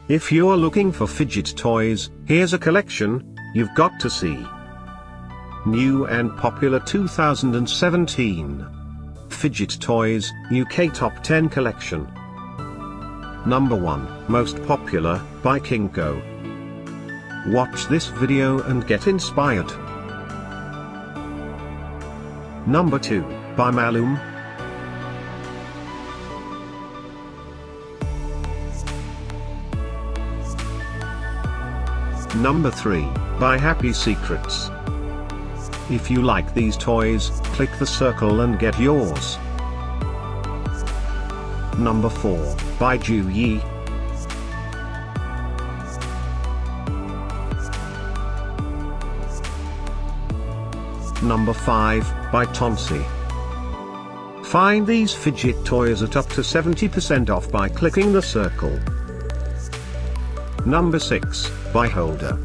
If you're looking for fidget toys, here's a collection you've got to see. New and popular 2017 Fidget Toys UK Top 10 Collection. Number 1, Most Popular, by Kingko. Watch this video and get inspired. Number 2, by Malloom. Number 3, by Happy Secrets. If you like these toys, click the circle and get yours. Number 4, by JuYi. Number 5, by Tonsee. Find these fidget toys at up to 70% off by clicking the circle. Number 6, by Eholder.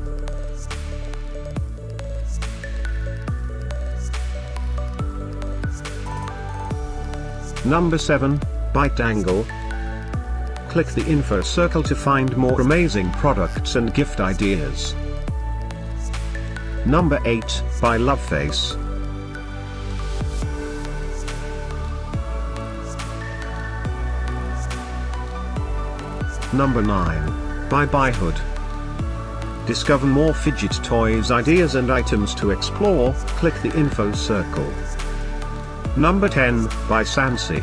Number 7, by Dangle. Click the info circle to find more amazing products and gift ideas. Number 8, by Loveface. Number 9, by Adhd. Discover more fidget toys ideas and items to explore, click the info circle. Number 10, by Tonsee.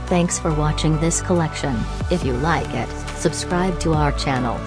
Thanks for watching this collection. If you like it, subscribe to our channel.